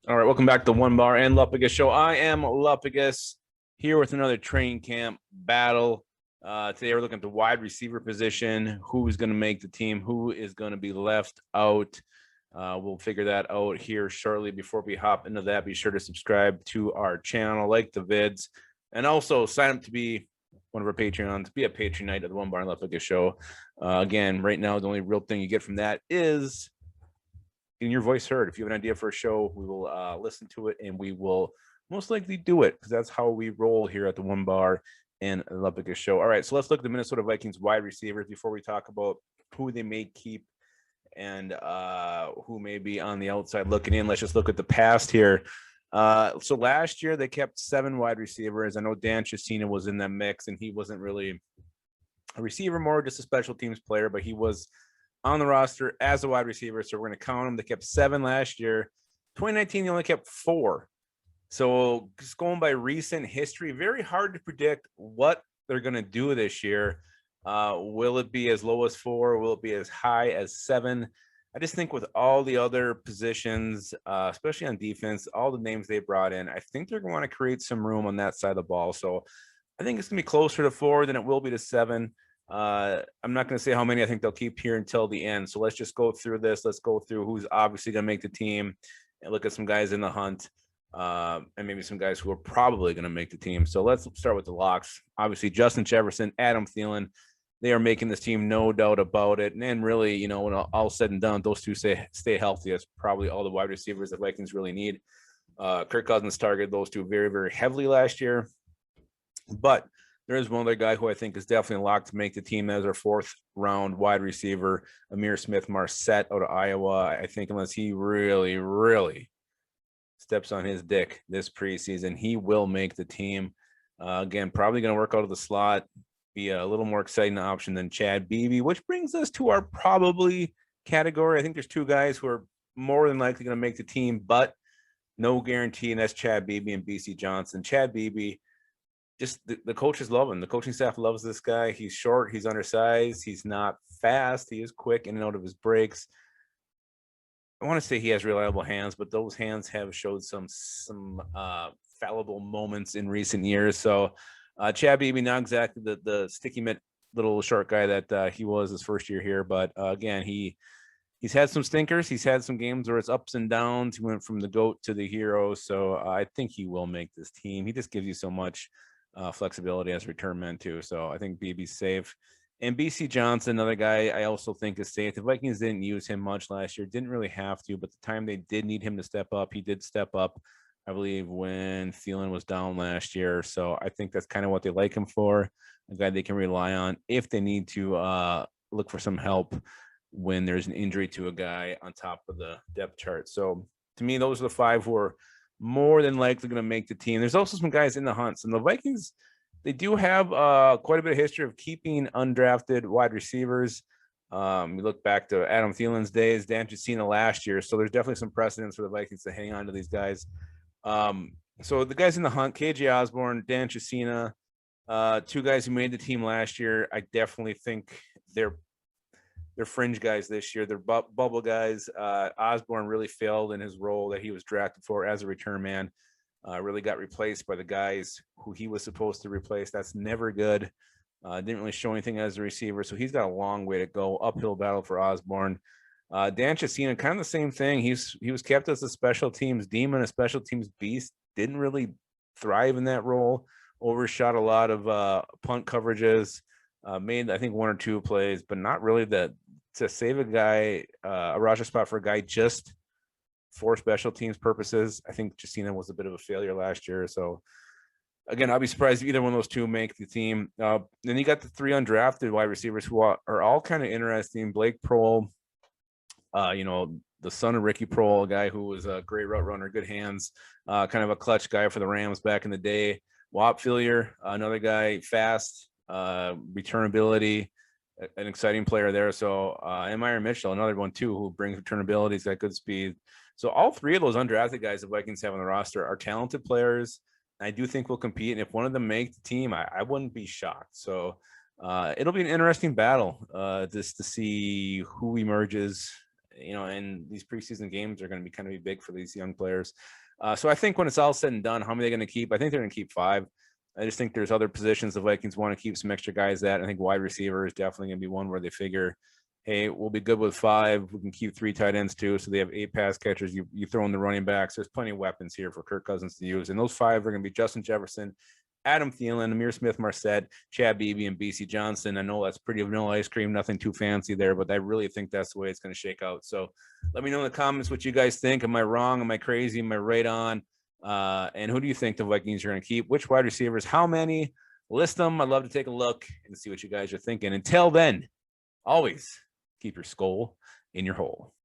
All right, welcome back to One Bar and Lupagus Show. I am Lupagus here with another training camp battle. Today we're looking at the wide receiver position. Who is going to make the team? Who is going to be left out? We'll figure that out here shortly. Before we hop into that, be sure to subscribe to our channel, like the vids, and also sign up to be one of our Patreons. Be a Patreonite of the One Bar and Lupagus Show. Again, right now, the only real thing you get from that is getting your voice heard. If you have an idea for a show, we will listen to it, and we will most likely do it because that's how we roll here at the One Bar and Lupagus Show. All right, so let's look at the Minnesota Vikings wide receivers before we talk about who they may keep and who may be on the outside looking in. Let's just look at the past here. So last year they kept 7 wide receivers. I know Dan Chesina was in that mix, and he wasn't really a receiver, more just a special teams player, but he was on the roster as a wide receiver, so we're going to count them. They kept 7 last year. 2019, they only kept 4. So just going by recent history, very hard to predict what they're going to do this year. Will it be as low as 4? Will it be as high as 7? I just think with all the other positions, especially on defense, all the names they brought in, I think they're going to want to create some room on that side of the ball. So I think it's going to be closer to 4 than it will be to 7. I'm not going to say how many I think they'll keep here until the end. So let's just go through this. Let's go through who's obviously going to make the team and look at some guys in the hunt and maybe some guys who are probably going to make the team. So let's start with the locks. Obviously, Justin Jefferson, Adam Thielen, they are making this team, no doubt about it. And then really, you know, when all said and done, those two stay healthy. That's probably all the wide receivers the Vikings really need. Kirk Cousins targeted those two very, very heavily last year. But there is one other guy who I think is definitely locked to make the team as our 4th round wide receiver, Amir Marsette out of Iowa. I think unless he really, really steps on his dick this preseason, he will make the team. Again, probably going to work out of the slot, be a little more exciting option than Chad Beebe, which brings us to our probably category. I think there's 2 guys who are more than likely going to make the team, but no guarantee, and that's Chad Beebe and BC Johnson. Chad Beebe, just the coaches love him. The coaching staff loves this guy. He's short. He's undersized. He's not fast. He is quick in and out of his breaks. I want to say he has reliable hands, but those hands have showed some fallible moments in recent years. So Chad Beebe, not exactly the sticky mitt little short guy that he was his first year here. But again, he's had some stinkers. He's had some games where it's ups and downs. He went from the GOAT to the hero. So I think he will make this team. He just gives you so much flexibility as a return man too. So I think BB's safe. And BC Johnson, another guy I also think is safe. The Vikings didn't use him much last year, didn't really have to, but the time they did need him to step up, he did step up, I believe, when Thielen was down last year. So I think that's kind of what they like him for, a guy they can rely on if they need to look for some help when there's an injury to a guy on top of the depth chart. So to me, those are the 5 who are more than likely going to make the team. There's also some guys in the hunts, and the Vikings, they do have quite a bit of history of keeping undrafted wide receivers. We look back to Adam Thielen's days, Dan Chesina last year, so there's definitely some precedence for the Vikings to hang on to these guys. So the guys in the hunt, KJ Osborne, Dan Chesina, 2 guys who made the team last year. I definitely think they're fringe guys this year. They're bubble guys. Osborne really failed in his role that he was drafted for as a return man. Really got replaced by the guys who he was supposed to replace. That's never good. Didn't really show anything as a receiver, so he's got a long way to go. Uphill battle for Osborne. Dan Chesina, kind of the same thing. He was kept as a special teams demon, a special teams beast. Didn't really thrive in that role. Overshot a lot of punt coverages. Made, I think, 1 or 2 plays, but not really to save a guy, a roster spot for a guy just for special teams purposes. I think Chesina was a bit of a failure last year. So again, I'll be surprised if either one of those 2 make the team. Then you got the 3 undrafted wide receivers who are all kind of interesting. Blake Prohl, the son of Ricky Prohl, a guy who was a great route runner, good hands, kind of a clutch guy for the Rams back in the day. Whop Phillier, another guy, fast, returnability, an exciting player there. So and Myron Mitchell, another one too, who brings returnability. He's got good speed. So all 3 of those undrafted guys the Vikings have on the roster are talented players. I do think will compete, and if one of them make the team, I wouldn't be shocked. So it'll be an interesting battle just to see who emerges and these preseason games are going to be kind of big for these young players. So I think when it's all said and done, how many are they going to keep? I think they're going to keep 5. I just think there's other positions the Vikings want to keep some extra guys at. I think wide receiver is definitely going to be one where they figure, hey, we'll be good with 5. We can keep 3 tight ends too. So they have 8 pass catchers. You throw in the running backs. There's plenty of weapons here for Kirk Cousins to use. And those 5 are going to be Justin Jefferson, Adam Thielen, Amir Smith, Marsette, Chad Beebe, and BC Johnson. I know that's pretty vanilla ice cream, nothing too fancy there, but I really think that's the way it's going to shake out. So let me know in the comments what you guys think. Am I wrong? Am I crazy? Am I right on? And who do you think the Vikings are going to keep? Which wide receivers? How many? List them. I'd love to take a look and see what you guys are thinking. Until then, always keep your skull in your hole.